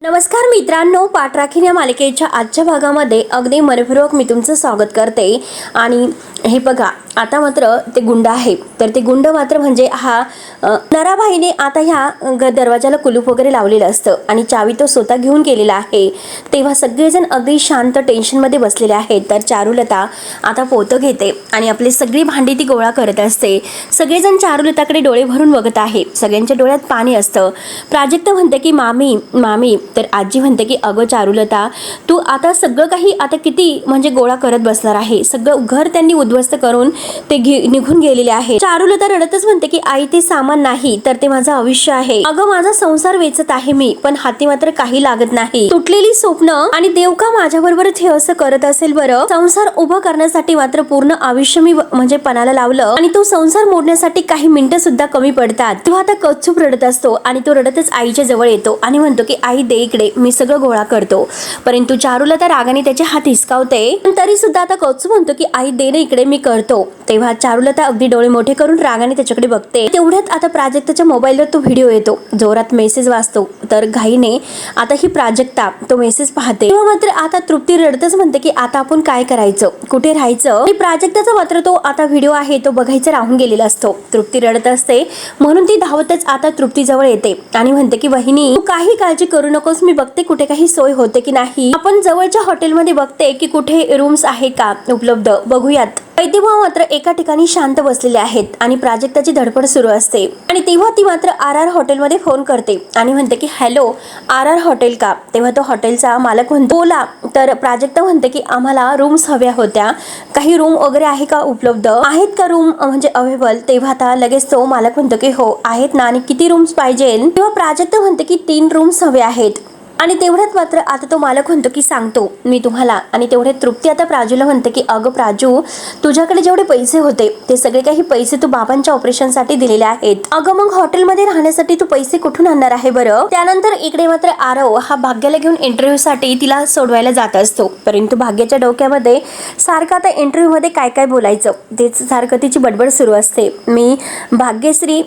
नमस्कार मित्रांनो, पाठराखीण या मालिकेच्या आजच्या भागामध्ये अगदी मनपूर्वक मी तुमचं स्वागत करते. आणि हे बघा, आता मात्र ते गुंड आहे, तर ते गुंड मात्र म्हणजे हा नराबाईने आता ह्या दरवाजाला कुलूप वगैरे लावलेलं असतं आणि चावी तो स्वतः घेऊन गेलेला आहे. तेव्हा सगळेजण अगदी शांत टेन्शनमध्ये बसलेले आहेत. तर चारुलता आता पोतं घेते आणि आपली सगळी भांडी ती गोळा करत असते. सगळेजण चारुलताकडे डोळे भरून बघत आहे. सगळ्यांच्या डोळ्यात पाणी असतं. प्राजक्त म्हणते की मामी मामी, तर आजी म्हणते की अगं चारुलता, तू आता सगळं काही आता किती म्हणजे गोळा करत बसणार आहे. सगळं घर त्यांनी उद्ध्वस्त करून ते निघून गेलेले आहे. चारुलता रडतच म्हणते की आई, ते सामान नाही तर ते माझं आयुष्य आहे. अगं माझा संसार वेचत आहे मी, पण हाती मात्र काही लागत नाही. तुटलेली स्वप्न आणि देव का माझ्याबरोबरच हे असं करत असेल बरं. संसार उभा करण्यासाठी मात्र पूर्ण आयुष्य मी म्हणजे पणाला लावलं आणि तो संसार मोडण्यासाठी काही मिनिटं सुद्धा कमी पडतात. तेव्हा आता कच्छूप रडत असतो आणि तो रडतच आईच्या जवळ येतो आणि म्हणतो की आई दे इकडे, मी सगळं गोळा करतो. परंतु चारुलता रागाने त्याचे हात हिसकावते, पण तरी सुद्धा आता कच्छूप म्हणतो की आई दे ना इकडे, मी करतो. तेव्हा चारुलता अगदी डोळे मोठे करून रागाने त्याच्याकडे बघते. तेवढ्यात आता प्राजक्ताच्या मोबाईलवर तो व्हिडिओ येतो. जोरात मेसेज वाचतो. तर घाईने आता ही प्राजक्ता तो मेसेज पाहते. तेव्हा मात्र आता तृप्ती रडतच म्हणते की आता आपण काय करायचं, कुठे राहायचं. आणि प्राजक्ताचा मात्र तो आता व्हिडिओ आहे तो बघायचा राहून गेलेला असतो. तृप्ती रडत असते म्हणून ती धावतच आता तृप्ती जवळ येते आणि म्हणते की वहिनी, तू काही काळजी करू नकोस, मी बघते कुठे काही सोय होते की नाही. आपण जवळच्या हॉटेलमध्ये बघते की कुठे रूम्स आहे का उपलब्ध, बघूयात. वैद्यभाव मात्र एका ठिकाणी शांत बसलेले आहेत आणि प्राजक्ताची धडपड सुरू असते. आणि तेव्हा ती मात्र RR हॉटेलमध्ये फोन करते आणि म्हणते की हॅलो, RR हॉटेल का. तेव्हा तो हॉटेलचा मालक म्हणतो बोला. तर प्राजक्ता म्हणते की आम्हाला रूम्स हव्या होत्या, काही रूम वगैरे आहे का उपलब्ध, आहेत का रूम म्हणजे अवेलेबल. तेव्हा आता लगेच तो मालक म्हणतो की हो आहेत ना, आणि किती रूम्स पाहिजे. तेव्हा प्राजक्ता म्हणते की 3 रूम्स हवे आहेत. आणि तेवढ्यात मात्र आता तो मालक म्हणतो की सांगतो मी तुम्हाला. आणि तेवढे तृप्ती आता प्राजूला म्हणते की अगं प्राजू, तुझ्याकडे जेवढे पैसे होते ते सगळे काही पैसे तू बाबांच्या ऑपरेशनसाठी दिलेले आहेत. अगं मग हॉटेलमध्ये राहण्यासाठी तू पैसे कुठून आणणार आहे बरं. त्यानंतर इकडे मात्र आरव हा भाग्याला घेऊन इंटरव्ह्यू साठी तिला सोडवायला जात असतो. परंतु भाग्याच्या डोक्यामध्ये सारखं आता इंटरव्ह्यू मध्ये काय काय बोलायचं तेच सारखं तिची बडबड सुरू असते. मी भाग्यश्री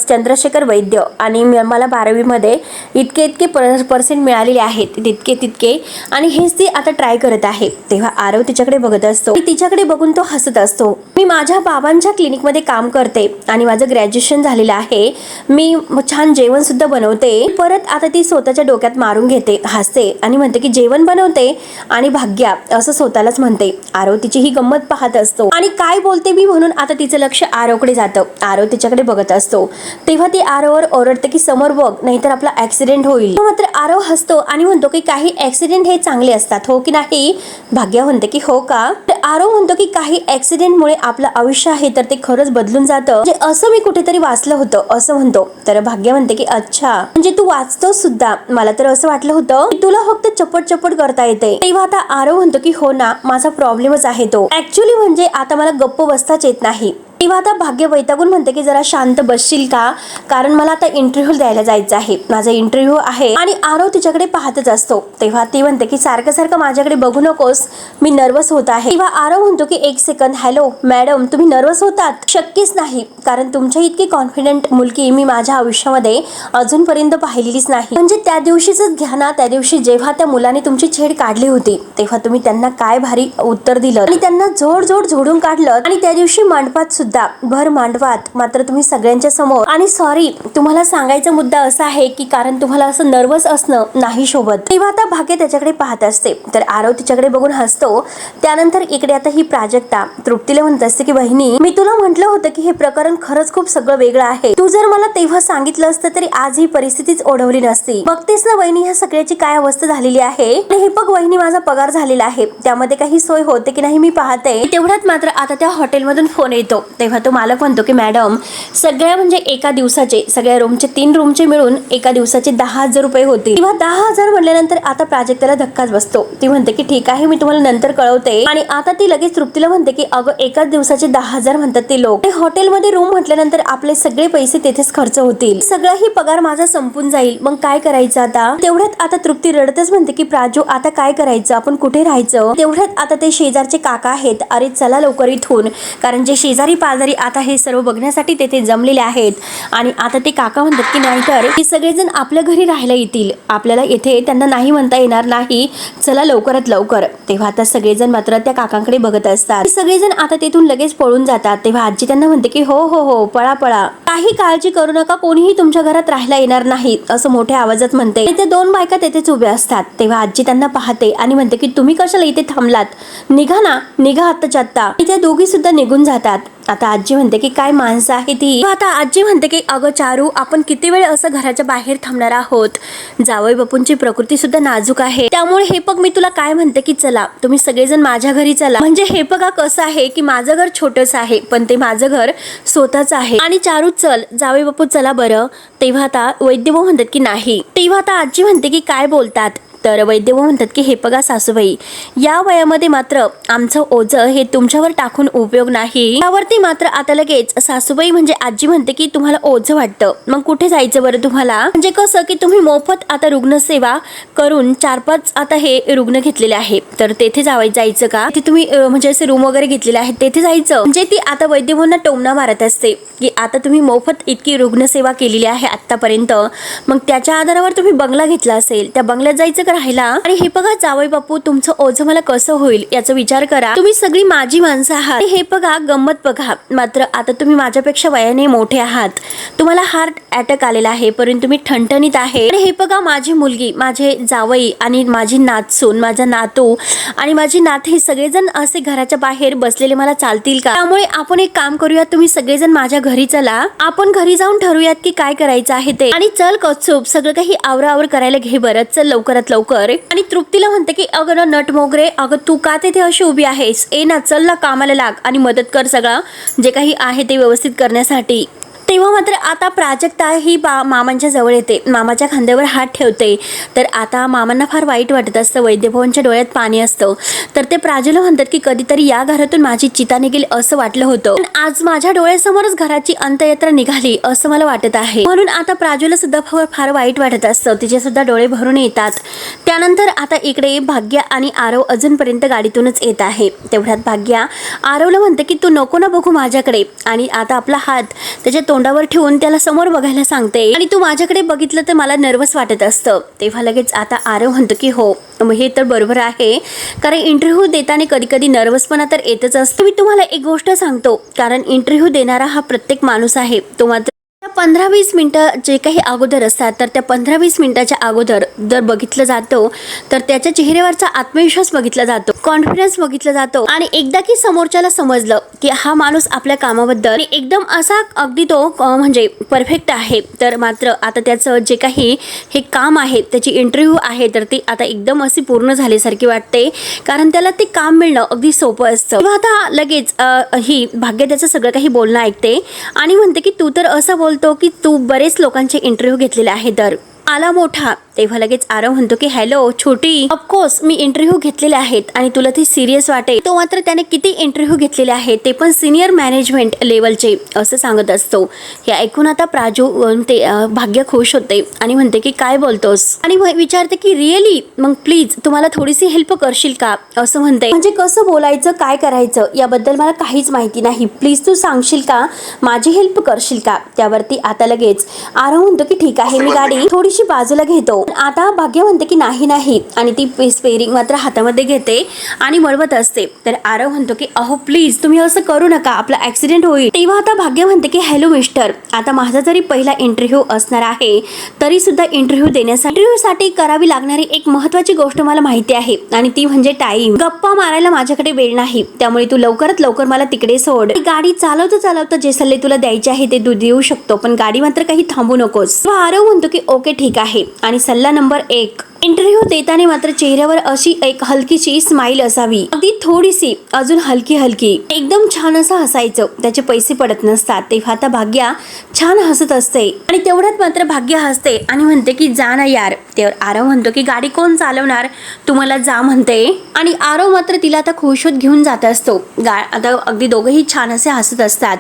चंद्रशेखर वैद्य आणि मला 12वी मध्ये इतके पर्सेंट आलेले आहेत, तितके आणि हेच ती आता ट्राय करत आहे. तेव्हा आरव तिच्याकडे बघत असतो. तिच्याकडे बघून तो हसत असतो. मी माझ्या बाबांच्या क्लिनिक मध्ये काम करते आणि माझं ग्रॅज्युएशन झालेलं आहे. मी छान जेवण सुद्धा बनवते. परत आता ती स्वतःच्या डोक्यात मारून घेते, हसते आणि म्हणते की जेवण बनवते आणि भाग्या असं स्वतःलाच म्हणते. आरव तिची ही गंमत पाहत असतो आणि काय बोलते मी म्हणून आता तिचं लक्ष आरवकडे जातं. आरव तिच्याकडे बघत असतो. तेव्हा ती आरववर ओरडते की समोर बघ, नाहीतर आपला ऍक्सिडेंट होईल. मात्र आरव हसतो आणि म्हणतो की काही ऍक्सिडेंट हे चांगले असतात, हो की नाही. भाग्या म्हणते की हो का. तर आरव म्हणतो की काही ऍक्सिडेंटमुळे आपलं आयुष्य आहे तर ते खरंच बदलून जातं, म्हणजे असं मी कुठेतरी वाचलं होतं असं म्हणतो. तर भाग्या म्हणते की अच्छा, म्हणजे तू वाचतो सुद्धा. मला तर असं वाटलं होतं की तुला फक्त चपट करता येते. तेव्हा आता आरव म्हणतो की हो ना, माझा प्रॉब्लेमच आहे तो. ऍक्च्युअली म्हणजे आता मला गप्प बसताच येत नाही. तेव्हा आता भाग्य वैतागून म्हणते की जरा शांत बसशील का, कारण मला आता इंटरव्ह्यू द्यायला जायचं आहे, माझा इंटरव्ह्यू आहे. आणि आरव तिच्याकडे पाहतच असतो. तेव्हा ती म्हणते की सारखं माझ्याकडे बघू नकोस, मी नर्वस होत आहे. तेव्हा आरव म्हणतो की एक सेकंद, हॅलो मॅडम, तुम्ही नर्वस होतात. शक्यच नाही, कारण तुमच्या इतकी कॉन्फिडंट मुलगी मी माझ्या आयुष्यामध्ये अजूनपर्यंत पाहिलेलीच नाही. म्हणजे त्या दिवशीच घ्या ना, त्या दिवशी जेव्हा त्या मुलाने तुमची छेड काढली होती तेव्हा तुम्ही त्यांना काय भारी उत्तर दिलं आणि त्यांना झोडून काढलं. आणि त्या दिवशी मंडपात भर मांडवात मात्र तुम्ही सगळ्यांच्या समोर. आणि सॉरी, तुम्हाला सांगायचा मुद्दा असा आहे की कारण तुम्हाला असं नर्वस असणं नाही शोभत. तेव्हा आता भाग्य त्याच्याकडे पाहत असते. तर आरव तिच्याकडे बघून हसतो. त्यानंतर इकडे आता ही प्राजक्ता तृप्तीला म्हणत असते की बहिणी, मी तुला म्हटलं होतं की हे प्रकरण खरंच खूप सगळं वेगळं आहे. तू जर मला तेव्हा सांगितलं असतं तरी आज ही परिस्थितीच ओढवली नसती. बघतेस ना वहिनी, ह्या सगळ्याची काय अवस्था झालेली आहे. आणि हे बघ वहिनी, माझा पगार झालेला आहे, त्यामध्ये काही सोय होते की नाही मी पाहते. तेवढ्यात मात्र आता त्या हॉटेलमधून फोन येतो. तेव्हा तो मालक म्हणतो की मॅडम, सगळ्या म्हणजे एका दिवसाचे सगळ्या रूमचे 3 रूमचे मिळून एका दिवसाचे 10,000 रुपये होतील. किंवा 10,000 म्हटल्यानंतर आता प्राजक्ताला धक्काच बसतो. ती म्हणते की ठीक आहे, मी तुम्हाला नंतर कळवते. आणि आता ती लगेच तृप्तीला म्हणते की अगं एकाच दिवसाचे 10,000 म्हणतात ते लोक. हॉटेलमध्ये रूम म्हटल्यानंतर आपले सगळे पैसे तेथेच खर्च होतील, सगळाही पगार माझा संपून जाईल, मग काय करायचं आता. तेवढ्यात आता तृप्ती रडतच म्हणते की प्राजू, आता काय करायचं, आपण कुठे राहायचं. तेवढ्यात आता ते शेजारचे काका आहेत, अरे चला लवकर इथून, कारण जे शेजारी पाजारी आता हे सर्व बघण्यासाठी तेथे जमलेले आहेत. आणि आता ते काका म्हणतात की नाहीतर हे सगळेजण आपल्या घरी राहायला येतील, आपल्याला येथे त्यांना नाही म्हणता येणार नाही, चला लवकरात लवकर. तेव्हा आता सगळेजण मात्र त्या काकांकडे बघत असतात. सगळेजण आता तेथून लगेच पळून जातात. तेव्हा आजी त्यांना म्हणते की हो हो हो पळा पळा, काही काळजी करू नका, कोणीही तुमच्या घरात राहायला येणार नाही असं मोठ्या आवाजात म्हणते. त्या दोन बायका तेथेच उभ्या असतात. तेव्हा आजी त्यांना पाहते आणि म्हणते की तुम्ही कशाला इथे थांबलात, निघा ना, निघा आत्ताच्या आत्ता. त्या दोघी सुद्धा निघून जातात. आता आजी म्हणते की काय माणसं आहे ती. आता आजी म्हणते की अगं चारू, आपण किती वेळ असं घराच्या बाहेर थांबणार आहोत, जावई बापूंची प्रकृती सुद्धा नाजूक आहे, त्यामुळे हे बघ मी तुला काय म्हणते की चला तुम्ही सगळेजण माझ्या घरी चला. म्हणजे हे बघा कसं आहे की माझं घर छोटंच आहे पण ते माझं घर स्वतःच आहे, आणि चारू चल, जावई बापू चला बरं. तेव्हा आता वैद्यभाऊ म्हणतात की नाही. तेव्हा आता आजी म्हणते की काय बोलतात. तर वैद्यभाऊ म्हणतात की हे बघा सासूबाई, या वयामध्ये मात्र आमचं ओझं हे तुमच्यावर टाकून उपयोग नाही. त्यावरती मात्र आता लगेच सासूबाई म्हणजे आजी म्हणते की तुम्हाला ओझं वाटतं, मग कुठे जायचं बरं तुम्हाला. म्हणजे कसं की तुम्ही मोफत आता रुग्णसेवा करून 4-5 आता हे रुग्ण घेतलेले आहे, तर तेथे जायचं का, ते तुम्ही म्हणजे असे रूम वगैरे घेतलेले आहेत तेथे जायचं. म्हणजे ती आता वैद्यभाऊंना टोमणा मारत असते की आता तुम्ही मोफत इतकी रुग्णसेवा केलेली आहे आतापर्यंत, मग त्याच्या आधारावर तुम्ही बंगला घेतला असेल, त्या बंगल्यात जायचं का राहिला. आणि हे बघा जावई बापू, तुमचं ओझं मला कसं होईल याचा विचार करा, तुम्ही सगळी माझी माणसं आहात. हे बघा गंमत बघा, मात्र आता तुम्ही माझ्यापेक्षा वयाने मोठे आहात, तुम्हाला हार्ट अटॅक आलेला आहे परंतु तुम्ही ठणठणीत आहे. आणि हे बघा माझी मुलगी, माझे जावई आणि माझी नातसून, माझा नातू आणि माझी नात हे सगळेजण असे घराच्या बाहेर बसलेले मला चालतील का. त्यामुळे आपण एक काम करूयात, तुम्ही सगळेजण माझ्या घरी चला, आपण घरी जाऊन ठरवूयात की काय करायचं आहे ते. आणि चल कौतुक, सगळं काही आवरावर करायला घे बरं, चल लवकरात लवकर. आणि तृप्तीला म्हणते की अगं नट मोगरे, अगं तू का तेथे अशी उभी आहेस, ए ना चल ना कामाला लाग आणि मदत कर सगळं जे काही आहे ते व्यवस्थित करण्यासाठी. तेव्हा मात्र आता प्राजक्ता ही मामांच्या जवळ येते, मामाच्या खांद्यावर हात ठेवते. तर आता मामांना फार वाईट वाटत असतं, वैद्यभाऊंच्या डोळ्यात पाणी असतं. तर ते प्राजूला म्हणतात की कधीतरी या घरातून माझी चिता निघेल असं वाटलं होतं, पण आज माझ्या डोळ्यासमोरच घराची अंत्ययात्रा निघाली असं मला वाटत आहे. म्हणून आता प्राजूला सुद्धा फार वाईट वाटत असतं, तिचे सुद्धा डोळे भरून येतात. त्यानंतर आता इकडे भाग्या आणि आरव अजूनपर्यंत गाडीतूनच येत आहे. तेवढ्यात भाग्या आरवला म्हणते की तू नको ना बघू माझ्याकडे, आणि आता आपला हात त्याच्या तोंडावर ठेवून त्याला समोर बघायला सांगते, आणि तू माझ्याकडे बघितलं तर मला नर्वस वाटत असतं. तेव्हा लगेच आता आरव म्हणतो की हो हे तर बरोबर आहे, कारण इंटरव्ह्यू देताना कधी कधी नर्वसपणा तर येतच असतो. मी तुम्हाला एक गोष्ट सांगतो, कारण इंटरव्ह्यू देणारा हा प्रत्येक माणूस आहे, तो मात्र 15-20 मिनिटं जे काही अगोदर असतात, तर त्या 15-20 मिनिटाच्या अगोदर जर बघितलं जातो तर त्याच्या चेहऱ्यावरचा आत्मविश्वास बघितला जातो, कॉन्फिडन्स बघितला जातो, आणि एकदा की समोरच्याला समजलं की हा माणूस आपल्या कामाबद्दल एकदम असा अगदी तो म्हणजे परफेक्ट आहे, तर मात्र आता त्याचं जे काही हे काम आहे, त्याची इंटरव्ह्यू आहे, तर ती आता एकदम अशी पूर्ण झाल्यासारखी वाटते, कारण त्याला ते काम मिळणं अगदी सोपं असतं. तेव्हा आता लगेच ही भाग्य त्याचं सगळं काही बोलणं ऐकते आणि म्हणते की तू तर असं बोलतो की तू बरेच लोकांचे इंटरव्ह्यू घेतलेले आहे, तर आला मोठा. तेव्हा लगेच आरव म्हणतो की हॅलो छोटी, ऑफकोर्स मी इंटरव्ह्यू घेतलेले आहेत आणि तुला ते सिरियस वाटेल, तो मात्र त्याने किती इंटरव्ह्यू घेतलेले आहेत ते पण सिनियर मॅनेजमेंट लेवलचे असं सांगत असतो. हे ऐकून आता प्राजू ते भाग्य खुश होते आणि म्हणते की काय बोलतोस, आणि विचारते की रिअली, मग प्लीज तुम्हाला थोडीशी हेल्प करशील का असं म्हणते. म्हणजे कसं बोलायचं, काय करायचं याबद्दल मला काहीच माहिती नाही, प्लीज तू सांगशील का, माझी हेल्प करशील का. त्यावरती आता लगेच आरव म्हणतो की ठीक आहे, मी गाडी थोडीशी बाजूला घेतो. आता भाग्य म्हणते की नाही, आणि ती स्पेअरिंग मात्र हातामध्ये घेते आणि वळवत असते. तर आरव म्हणतो की अहो प्लीज तुम्ही असं करू नका, आपला ऍक्सिडेंट होईल. तेव्हा आता भाग्य म्हणते की हॅलो मिस्टर, आता माझा जरी पहिला इंटरव्ह्यू असणार आहे तरी सुद्धा इंटरव्ह्यूसाठी करावी लागणारी एक महत्त्वाची गोष्ट मला माहिती आहे, आणि ती म्हणजे टाइम. गप्पा मारायला माझ्याकडे वेळ नाही, त्यामुळे तू लवकरात लवकर मला तिकडे सोड. गाडी चालवता जे सल्ले तुला द्यायचे आहे ते तू देऊ शकतो, पण गाडी मात्र काही थांबू नकोस. आरव म्हणतो की ओके ठीक आहे. आणि सल्ला नंबर 1, इंटरव्ह्यू देताना मात्र चेहऱ्यावर अशी एक हलकीशी स्माइल असावी, अगदी थोडीशी अजून हलकी एकदम छान असं हसायचं, त्याचे पैसे पडत नसतात. तेव्हा आता भाग्या छान हसत असते आणि तेवढ्यात मात्र भाग्य हसते आणि म्हणते की जा ना यार. त्यावर आरव म्हणतो की गाडी कोण चालवणार, तुम्हाला जा म्हणते. आणि आरव मात्र तिला आता खुश होत घेऊन जात असतो. आता अगदी दोघेही छान असे हसत असतात.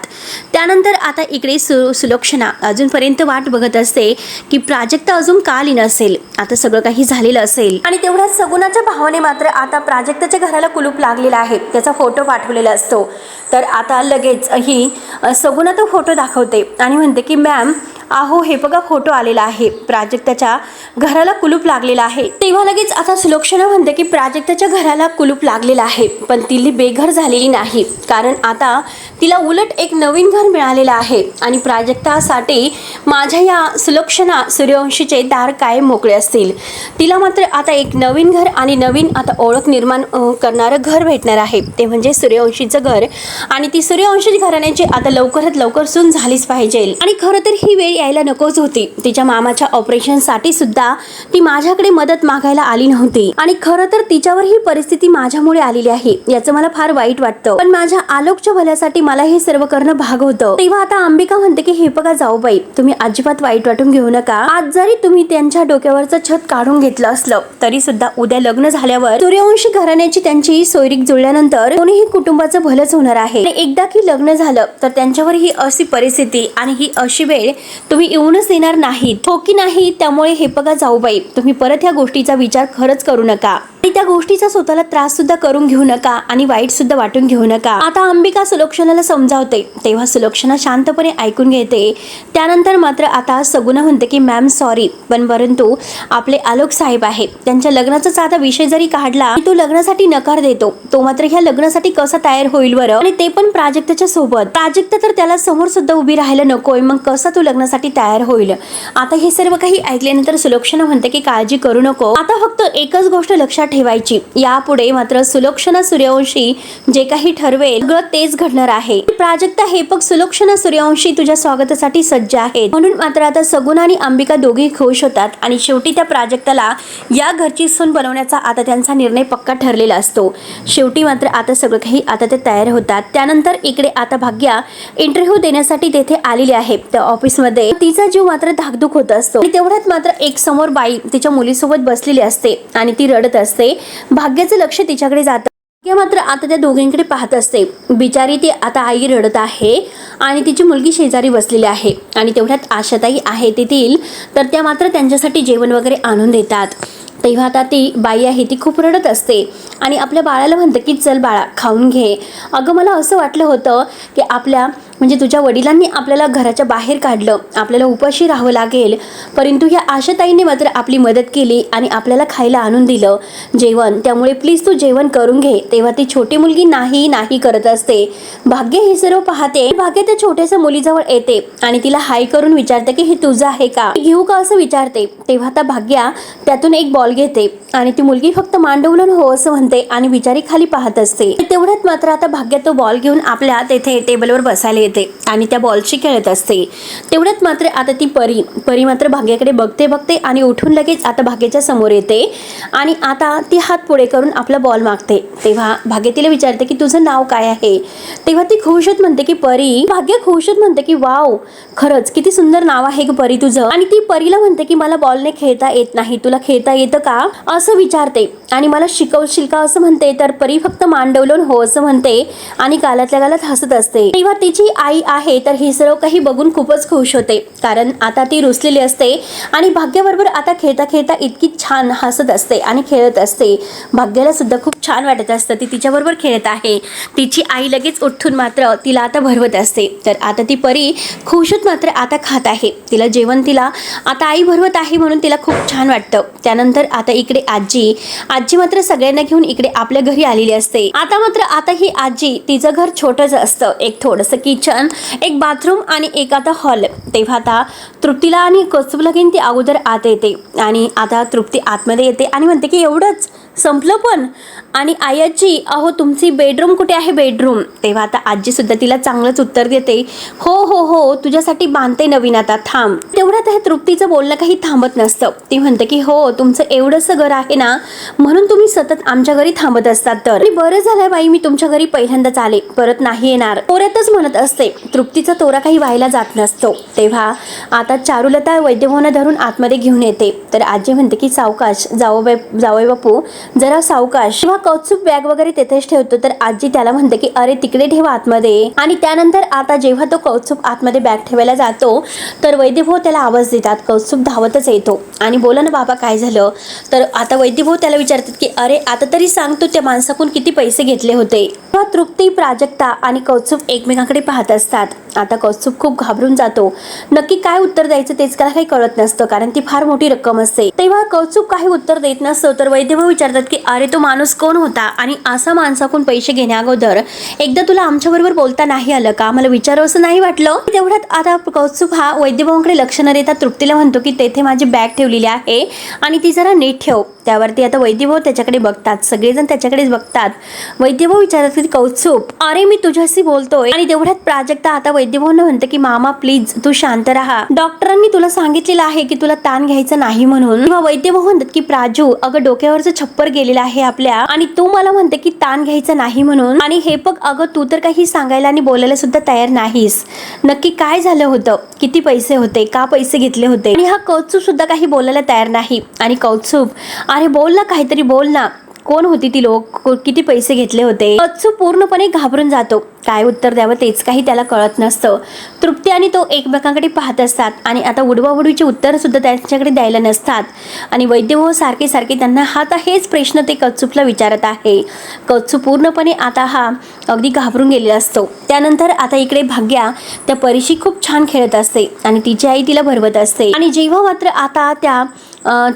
त्यानंतर आता इकडे सुलक्षणा अजूनपर्यंत वाट बघत असते की प्राजक्ता अजून का आली नसेल, आता सगळं काही झालेलं असेल. आणि तेवढ्यात सगुणाच्या भावाने मात्र आता प्राजक्ताच्या घराला कुलूप लागलेला आहे, त्याचा फोटो पाठवलेला असतो. तर आता लगेच ही सगुणा तो फोटो दाखवते आणि म्हणते की मॅम अहो हे बघा फोटो आलेला आहे, प्राजक्ताच्या घराला कुलूप लागलेला आहे. तेव्हा लगेच आता सुलक्षणा म्हणते की प्राजक्ताच्या घराला कुलूप लागलेला आहे पण ती बेघर झालेली नाही, कारण आता तिला उलट एक नवीन घर मिळालेलं आहे आणि प्राजक्तासाठी माझ्या या सुलक्षणा सूर्यवंशीचे दार कायम मोकळे असतील. तिला मात्र आता एक नवीन घर आणि नवीन आता ओळख निर्माण करणारं घर भेटणार आहे, ते म्हणजे सूर्यवंशीचं घर. आणि ती सूर्यवंशी घराण्याची आता लवकरात लवकर सून झालीच पाहिजे. आणि खरं तर ही वेळ यायला नकोच होती. तिच्या मामाच्या ऑपरेशनसाठी सुद्धा ती माझ्याकडे मदत मागायला आली नव्हती आणि खरं तर तिच्यावर ही परिस्थिती माझ्यामुळे आलेली आहे, याचं मला फार वाईट वाटतं. पण माझ्या आलोकच्या भल्यासाठी मला हे सर्व करणं भाग होतं. तेव्हा आता अंबिका म्हणते की हे बघा जाऊबाई, तुम्ही अजिबात वाईट वाटून घेऊ नका. आज जरी तुम्ही त्यांच्या डोक्यावरचं छत काढून घेतलं असलं तरी सुद्धा उद्या लग्न झाल्यावर सूर्यवंशी घराण्याची त्यांची सोयरीक जुळल्यानंतर कोणीही कुटुंबाचं भलंच होणार आहे. एकदा की लग्न झालं तर त्यांच्यावर ही अशी परिस्थिती आणि ही अशी वेळ तुम्ही येऊनच देणार नाहीत, हो की नाही. त्यामुळे हे बघा जाऊबाई, तुम्ही परत ह्या गोष्टीचा विचार खरंच करू नका आणि त्या गोष्टीचा स्वतःला त्रास सुद्धा करून घेऊ नका आणि वाईट सुद्धा वाटून घेऊ नका. आता अंबिका सुलक्षणाला समजावते तेव्हा सुलक्षणा शांतपणे ऐकून घेते. त्यानंतर मात्र आता सगुणा म्हणते की मॅम सॉरी, पण परंतु आपले आलोक साहेब आहे, त्यांच्या लग्नाचा आता विषय जरी काढला तो लग्नासाठी नकार देतो, तो मात्र ह्या लग्नासाठी कसा तयार होईल बरं, आणि ते पण प्राजक्ताच्या सोबत. प्राजक्ता तर त्याला समोर सुद्धा उभी राहायला नकोय, मग कसा तो लग्नासाठी तयार होईल. आता हे सर्व काही ऐकल्यानंतर सुलक्षणा म्हणते की काळजी करू नको, आता फक्त एकच गोष्ट लक्षात ठेवायची, यापुढे मात्र सुलक्षणा सूर्यवंशी जे काही ठरवेल सगळं तेच घडणार आहे. प्राजक्ता हे बघ सुलक्षणा सूर्यवंशी तुझ्या स्वागतासाठी सज्ज आहेत. म्हणून मात्र आता सगुणा आणि अंबिका दोघी खुश होतात आणि शेवटी त्या प्राजक्ताला या घरची सून बनवण्याचा आता त्यांचा निर्णय पक्का ठरलेला असतो. शेवटी मात्र आता सगळं काही आता ते तयार होतात. त्यानंतर इकडे आता भाग्या इंटरव्ह्यू देण्यासाठी तेथे आलेली आहे. त्या ऑफिसमध्ये तिचा जीव मात्र धाकधूक होत असतो. तेवढ्यात मात्र एक समोर बाई तिच्या मुलीसोबत बसलेली असते आणि ती रडत असते. भाग्याचं लक्ष तिच्याकडे जातं. मात्र आता त्या दोघींकडे पाहत असते. बिचारी ती आता आई रडत आहे आणि तिची मुलगी शेजारी बसलेली आहे आणि तेवढ्यात आशाताई आहे तेथील, तर त्या मात्र त्यांच्यासाठी जेवण वगैरे आणून देतात. तेव्हा आता ती बाई आहे ती खूप रडत असते आणि आपल्या बाळाला म्हणते की चल बाळा खाऊन घे. अगं मला असं वाटलं होतं की म्हणजे तुझ्या वडिलांनी आपल्याला घराच्या बाहेर काढलं, आपल्याला उपाशी राहावं लागेल, परंतु ह्या आशाताईने मात्र आपली मदत केली आणि आपल्याला खायला आणून दिलं जेवण, त्यामुळे प्लीज तू जेवण करून घे. तेव्हा ती छोटी मुलगी नाही नाही करत असते. भाग्य हे सर्व पाहते. भाग्य त्या छोट्याशा मुलीजवळ येते आणि तिला हाय करून विचारते की हे तुझं आहे का, घेऊ का असं विचारते. तेव्हा आता भाग्या त्यातून एक बॉल घेते आणि ती मुलगी फक्त मांडवलं हो असं म्हणते आणि बिचारी खाली पाहत असते. तेवढ्यात मात्र आता भाग्य तो बॉल घेऊन आपल्या तेथे टेबलवर बसायला येते आणि त्या बॉलशी खेळत असते. तेवढ्यात मात्र आता ती परी मात्र भाग्याकडे बघते आणि उठून लगेच आता भाग्याच्या समोर येते आणि आता ती हात पुढे करून आपला बॉल मागते. तेव्हा भाग्य तिला विचारते की तुझं नाव काय आहे. तेव्हा ती खुशत म्हणते की परी. भाग्य खुशत म्हणते की वाव, खरंच किती सुंदर नाव आहे ग परी तुझं. आणि ती परीला म्हणते की मला बॉलने खेळता येत नाही, तुला खेळता येतं का असं विचारते आणि मला शिकवशील का असं म्हणते. तर परी फक्त मांडवलं हो असं म्हणते आणि गालातल्या गालात हसत असते. तेव्हा तिची आई आहे तर हे सर्व काही बघून खूपच खुश होते, कारण आता ती रुसलेली असते आणि भाग्याबरोबर आता खेळता खेळता इतकी छान हसत असते आणि खेळत असते. भाग्याला सुद्धा खूप छान वाटत असतं, ती तिच्याबरोबर खेळत आहे. तिची आई लगेच उठून मात्र तिला आता भरवत असते. तर आता ती परी खुशत मात्र आता खात आहे. तिला जेवण तिला आता आई भरवत आहे म्हणून तिला खूप छान वाटतं. त्यानंतर आता इकडे आजी मात्र सगळ्यांना घेऊन इकडे आपल्या घरी आलेली असते. आता ही आजी, तिचं घर छोटंच असतं, एक थोडंसं किचन, एक बाथरूम आणि एक आता हॉल. तेव्हा आता तृप्तीला आणि कौस्तुभला घेऊन ती अगोदर आत येते आणि आता तृप्ती आतमध्ये येते आणि म्हणते की एवढंच संपलं पण. आणि आई आजी अहो तुमची बेडरूम कुठे आहे बेडरूम? तेव्हा आता आजी सुद्धा तिला चांगलंच उत्तर देते, हो हो हो तुझ्यासाठी बांधते नवीन, आता थांब. तेवढ्यात हे तृप्तीचं बोलणं काही थांबत नसतं. ती म्हणते की हो तुमचं एवढंसं घर आहे ना म्हणून तुम्ही सतत आमच्या घरी थांबत असतात. तर बरं झालं बाई मी तुमच्या घरी पहिल्यांदाच आले, परत नाही येणार. तोऱ्यातच म्हणत असते. तृप्तीचा तोरा काही व्हायला जात नसतो. तेव्हा आता चारुलता वैद्यभवना धरून आतमध्ये घेऊन येते. तर आजी म्हणते की सावकाश जावई बापू जरा सावकाश. तेव्हा कौतुक बॅग वगैरे तेथेच ठेवतो. तर आजी त्याला म्हणते की अरे तिकडे ठेवा आतमध्ये. आणि त्यानंतर आता जेव्हा तो कौतुक आतमध्ये बॅग ठेवायला जातो तर वैद्यभाऊ त्याला आवाज देतात. कौतुक धावतच येतो आणि बोला ना बाबा काय झालं? तर आता वैद्यभाऊ त्याला विचारतात की अरे आता तरी सांगतो त्या माणसाकडून किती पैसे घेतले होते. तेव्हा तृप्ती, प्राजक्ता आणि कौतुक एकमेकांकडे पाहत असतात. आता कौतुक खूप घाबरून जातो. नक्की काय उत्तर द्यायचं तेच त्याला काही कळत नसतं, कारण ती फार मोठी रक्कम असते. तेव्हा कौतुक काही उत्तर देत नसतो. तर वैद्यभाऊ विचारतात की अरे तो माणूस कोण होता आणि असा माणसाकडून पैसे घेण्या अगोदर एकदा तुला आमच्या बरोबर बोलता नाही आलं का? मला विचारावं असं नाही वाटलं? तेवढ्यात आता कौतुक हा वैद्यभाऊंकडे लक्ष न देता तृप्तीला म्हणतो की तेथे माझी बॅग ठेवलेली आहे आणि ती जरा नीट ठेव. त्यावरती आता वैद्यभाऊ त्याच्याकडे बघतात, सगळेजण त्याच्याकडेच बघतात. वैद्यभाऊ विचारतात की कौतुक अरे मी तुझ्याशी बोलतोय. आणि तेवढ्यात प्राजक्ता आता वैद्यभाऊंना म्हणते की मामा प्लीज तू शांत राहा, डॉक्टरांनी तुला सांगितलेलं आहे की तुला ताण घ्यायचा नाही म्हणून. किंवा वैद्यभाऊ म्हणतात की प्राजू अगं डोक्यावरचं छप्पर गेलेलं आहे आपल्या आणि तू मला म्हणते की ताण घ्यायचा नाही म्हणून. आणि हे बघ अगं तू तर काही सांगायला आणि बोलायला सुद्धा तयार नाहीस. नक्की काय झालं होतं? किती पैसे होते? का पैसे घेतले होते? आणि हा कौतुक सुद्धा काही बोलायला तयार नाही. आणि कौतुक अरे बोल ना, काहीतरी बोल ना, कोण होती ती लोक, किती पैसे घेतले होते? कौतुक पूर्णपणे घाबरून जातो. काय उत्तर द्यावं तेच काही त्याला कळत नसतं. तृप्ती आणि तो एकमेकांकडे पाहत असतात आणि आता उडवाउडवीची उत्तर सुद्धा त्यांच्याकडे द्यायला नसतात. आणि वैद्यभाऊ सारखे सारखे त्यांना हेच प्रश्न ते कौतुकला विचारत आहे. कौतुक पूर्णपणे आता हा अगदी घाबरून गेलेला असतो. त्यानंतर आता इकडे भाग्या त्या परीशी खूप छान खेळत असते आणि तिची आई तिला भरवत असते. आणि जेव्हा मात्र आता त्या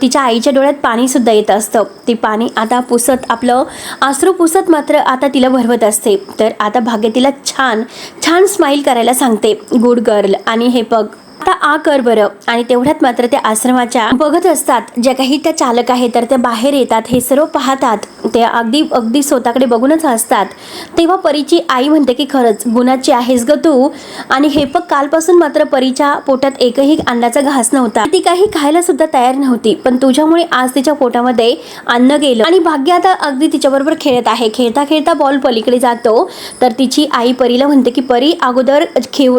तिच्या आईच्या डोळ्यात पाणी सुद्धा येत असतं. ती पाणी आता पुसत आपलं अश्रू पुसत मात्र आता तिला भरवत असते. तर आता भाग्य तिला छान छान स्माईल करायला सांगते, गुड गर्ल. आणि हे बघ आता आ कर बरं. आणि तेवढ्यात मात्र त्या आश्रमाच्या बघत असतात ज्या काही त्या चालक आहेत तर त्या बाहेर येतात. हे सर्व पाहतात. ते अगदी अगदी स्वतःकडे बघूनच असतात. तेव्हा परीची आई म्हणते की खरंच गुणाची आहेस ग तू. आणि हे बघ कालपासून मात्र परीच्या पोटात एकही अन्नाचा घास नव्हता, ती काही खायला सुद्धा तयार नव्हती, पण तुझ्यामुळे आज तिच्या पोटामध्ये अन्न गेलं. आणि भाग्य आता अगदी तिच्याबरोबर खेळत आहे. खेळता खेळता बॉल पलीकडे जातो. तर तिची आई परीला म्हणते की परी अगोदर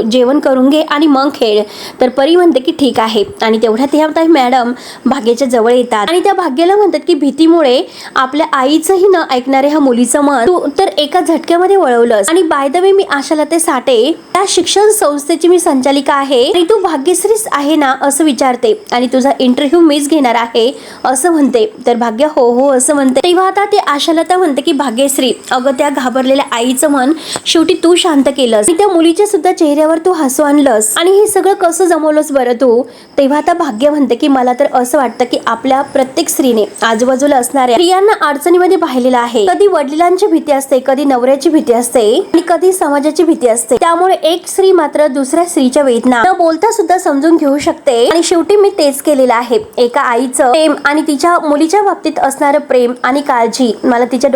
जेवण करून घे आणि मग खेळ. तर परी म्हणते की ठीक आहे. आणि तेवढ्यात ह्या मॅडम भाग्याच्या जवळ येतात आणि त्या भाग्याला म्हणतात की भीतीमुळे आपल्या आईचंही न ऐकणारे ह्या मुलीचं मन तू तर एका झटक्यामध्ये वळवलंस. आणि बाय द वे मी आशालता साठे त्या शिक्षण संस्थेची मी संचालिका आहे आणि तू भाग्यश्रीच आहे ना असं विचारते. आणि तुझा इंटरव्ह्यू मीच घेणार आहे असं म्हणते. तर भाग्य हो हो असं म्हणते. तेव्हा आता ते आशालता म्हणते की भाग्यश्री अगं त्या घाबरलेल्या आईचं मन शेवटी तू शांत केलंस. त्या मुलीच्या सुद्धा चेहऱ्यावर तू हसू आणलंस. आणि हे सगळं कसं जमवलंस बरं तू? तेव्हा आता भाग्य म्हणते की मला तर असं वाटतं की आपल्या प्रत्येक स्त्रीने आजूबाजूला असणाऱ्या स्त्रियांना अडचणीमध्ये पाहिलेलं आहे. कधी वडिलांची भीती असते, कधी नवऱ्याची भीती असते आणि कधी समाजाची भीती असते. त्यामुळे एक स्त्री मात्र दुसऱ्या स्त्रीच्या वेदना न बोलता सुद्धा समजून घेऊ शकते. आणि शेवटी मी तेच केलेलं आहे. एका आईचं प्रेम आणि तिच्या मुलीच्या बाबतीत असणारं प्रेम आणि काळजी मला तिच्या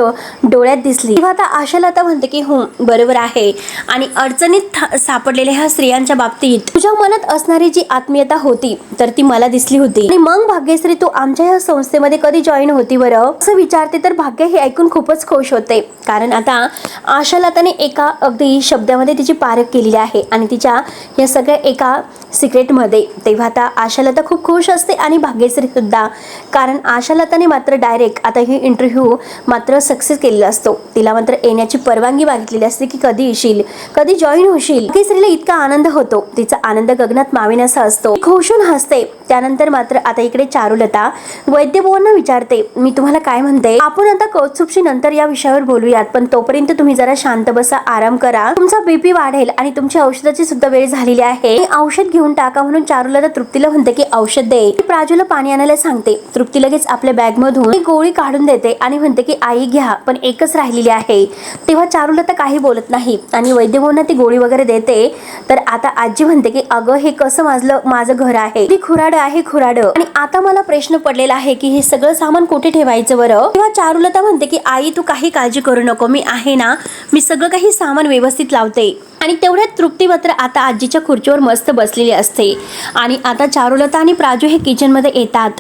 डोळ्यात दिसली. तेव्हा आता आशालता म्हणते की हो बरोबर आहे. आणि अडचणीत सापडलेल्या ह्या स्त्रियांच्या बाबतीत तुझ्या मनात असणारी जी आत्मीयता होती तर ती मला दिसली होती. आणि मग भाग्यश्री तू आमच्या या संस्थेमध्ये कधी जॉईन होती बरं असं विचारते. तर भाग्य हे ऐकून खूपच खुश होते, कारण आता आशालताने एका अगदी शब्दामध्ये तिची पारख केलेली आहे आणि तिच्या या सगळ्या एका सिक्रेटमध्ये. तेव्हा आता आशालता खूप खुश असते आणि भाग्यश्री सुद्धा, कारण आशालताने मात्र डायरेक्ट आता ही इंटरव्ह्यू मात्र सक्सेस केलेला असतो. तिला मात्र येण्याची परवानगी मागितलेली असते की कधी येशील, कधी जॉईन होशील. भाग्यश्रीला इतका आनंद होतो, तिचा आनंद गगनात मावेन असा असतो. खुशून हसते. त्यानंतर मात्र आता इकडे चारुलता वैद्यभाऊंना विचारते, मी तुम्हाला काय म्हणते, आपण आता कौतुकशी नंतर या विषयावर बोलूयात, पण तोपर्यंत तुम्ही जरा शांत बसा, आराम करा, तुमचा बीपी वाढेल आणि तुमच्या औषधाची सुद्धा वेळ झालेली आहे, औषध घेऊन टाका. म्हणून चारुलता तृप्तीला म्हणते की औषध दे. प्राजूला पाणी आणायला सांगते. तृप्ती लगेच आपल्या बॅग मधून एक गोळी काढून देते आणि म्हणते की आई घ्या, पण एकच राहिलेली आहे. तेव्हा चारुलता काही बोलत नाही आणि वैद्यभाऊंना ती गोळी वगैरे देते. तर आता आजी म्हणते की अगं हे कसं माझं घर आहे, ते खुराड आहे खुराड. आणि आता मला प्रश्न पडलेला आहे की हे सगळं सामान कुठे ठेवायचं बरं. तेव्हा चारुलता म्हणते की आई तू काही काळजी करू नको, मी आहे ना, मी सगळं काही सामान व्यवस्थित लावते. आणि तेवढ्यात तृप्ती मात्र आता आजीच्या खुर्चीवर मस्त बसलेली असते. आणि आता चारुलता आणि प्राजू हे किचन मध्ये येतात.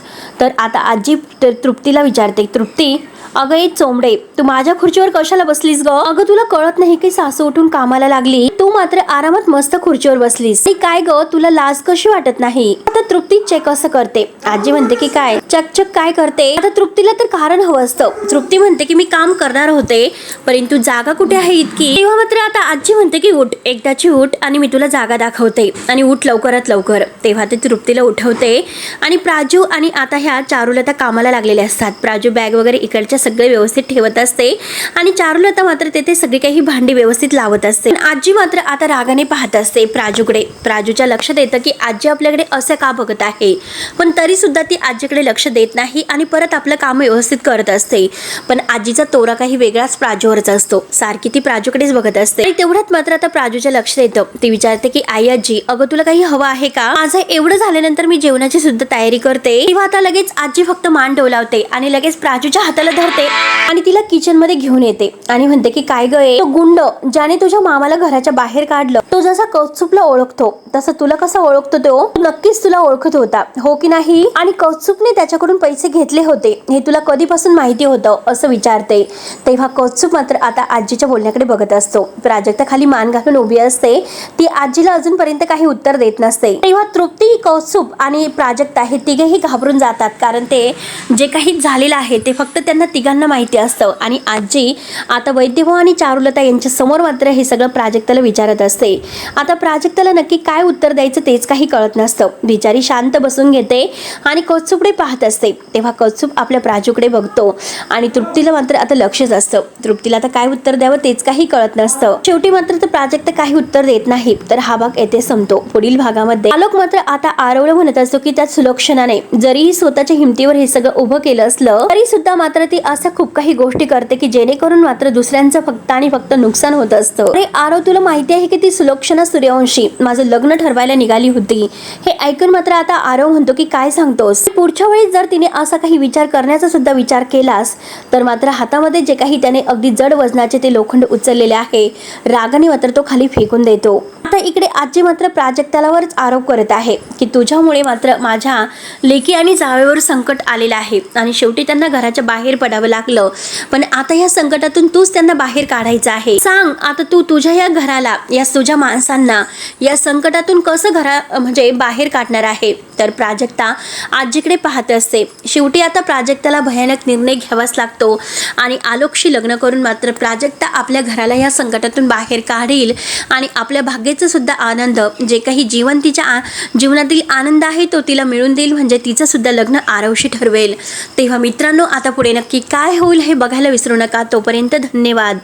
तर आता आजी तृप्तीला विचारते, तृप्ती अगं ए चोंबडे, तू माझ्या खुर्चीवर कशाला बसलीस ग? अगं तुला कळत नाही की सासू उठून कामाला लागली, तू मात्र आरामात मस्त खुर्चीवर बसलीस. काय ग तुला लाज कशी वाटत नाही? आता तृप्ती चेक असं करते. आजी म्हणते की काय चकचक काय करते? आता तृप्तीला तर कारण हवं असतं. तृप्ती म्हणते की मी काम करणार होते, परंतु जागा कुठे आहे इतकी? तेव्हा मात्र आता आजी म्हणते की उठ, एकदाची उठ आणि मी तुला जागा दाखवते आणि उठ लवकरात लवकर. तेव्हा ते तृप्तीला उठवते आणि प्राजू आणि आता ह्या चारुलता कामाला लागलेल्या असतात. प्राजू बॅग वगैरे इकडच्या सगळे व्यवस्थित ठेवत असते आणि चारुलता मात्र तेथे सगळी काही भांडी व्यवस्थित लावत असते. आजी मात्र आता रागाने पाहत असते प्राजूकडे. प्राजूच्या लक्षात येतं की आजी आपल्याकडे असं का बघत आहे, पण तरी सुद्धा ती आजीकडे लक्ष देत नाही आणि परत आपलं काम व्यवस्थित करत असते. पण आजीचा तोरा काही वेगळाच प्राजूवरच असतो. सारखी ती प्राजूकडेच बघत असते. आणि तेवढ्यात मात्र आता प्राजूच्या लक्षात येतं. ती विचारते की आई आजी अगं तुला काही हवं आहे का? माझं एवढं झाल्यानंतर मी जेवणाची सुद्धा तयारी करते. तेव्हा आता लगेच आजी फक्त मान डोलावते आणि लगेच प्राजूच्या हाताला धरते आणि तिला किचन मध्ये घेऊन येते आणि म्हणते की काय ग तो गुंड ज्याने तुझ्या मामाला घराच्या बाहेर काढलं, तो जसा कौत्सुपला ओळखतो तसं तुला कसं ओळखतो? तो नक्कीच तुला ओळखत होता, हो की नाही? आणि कौत्सुपने त्याच्याकडून पैसे घेतले होते हे तुला कधीपासून माहिती होतं असं विचारते. तेव्हा कौत्सुप मात्र आता आजीच्या बोलण्याकडे बघत असतो. प्राजक्ता खाली मान घालून उभी असते. ती आजीला अजूनपर्यंत काही उत्तर देत नसते. तेव्हा तृप्ती, कौत्सुप आणि प्राजक्ता हे तिघेही घाबरून जातात, कारण ते जे काही झालेलं आहे ते फक्त त्यांना तिघांना माहिती असतं. आणि आजी आता वैद्यभाऊ आणि चारुलता यांच्या समोर मात्र हे सगळं प्राजक्ताला विचारत असते. आता प्राजक्ताला नक्की काय उत्तर द्यायचं तेच काही कळत नसतं. बिचारी शांत बसून घेते आणि कौत्सुपकडे पाहत असते. तेव्हा कौत्सुप आपल्या प्राजूकडे बघतो आणि तृप्तीला मात्र आता लक्षच असतं. तृप्तीला आता काय उत्तर द्यावं तेच काही कळत नसतं. शेवटी मात्र तर प्राजक्ता काही उत्तर देत नाही. तर हा भाग येथे संपतो. पुढील भागामध्ये आलोक मात्र आता आरवला म्हणत असतो की त्या सुलक्षणाने जरीही स्वतःच्या हिमतीवर हे सगळं उभं केलं असलं तरी सुद्धा मात्र ती असं खूप काही गोष्टी करते की जेणेकरून मात्र दुसऱ्यांचं फक्त आणि फक्त नुकसान होत असतं. अरे आरव तुला माहिती आहे की ती सुलक्षणा सूर्यवंशी माझं लग्न ठरवायला निघाली होती. हे ऐकून मात्र आता आरव म्हणतो की काय सांगतोस? पुढच्या वेळी जर तिने असा काही विचार करण्याचा सुद्धा विचार केलास तर मात्र हातामध्ये जे काही त्याने अगदी जड वजनाचे ते लोखंड उचललेले आहे रागाने मात्र तो खाली फेकून देतो. आता इकडे आजी मात्र प्राजक्तालावरच आरोप करत आहे की तुझ्यामुळे मात्र माझ्या लेकी आणि जावेवर संकट आलेलं आहे आणि शेवटी त्यांना घराच्या बाहेर पडावं लागलं. पण आता या संकटातून तूच त्यांना बाहेर काढायचं आहे. सांग आता तू तुझ्या या घराला, या तुझ्या माणसांना या संकटातून कसं म्हणजे बाहेर काढणार आहे? तर प्राजक्ता आजीकडे पाहत असते. शेवटी आता प्राजक्ताला भयानक निर्णय घ्यावाच लागतो आणि आलोकशी लग्न करून मात्र प्राजक्ता आपल्या घराला या संकटातून बाहेर काढील आणि आपल्या भाग्याचा सुद्धा आनंद, जे काही तिच्या जीवनातील आनंद आहे तो तिला मिळून देईल. म्हणजे तिचं सुद्धा लग्न आरवशी ठरवेल. तेव्हा मित्रांनो आता पुढे नक्की काय होईल हे बघायला विसरू नका. तोपर्यंत धन्यवाद.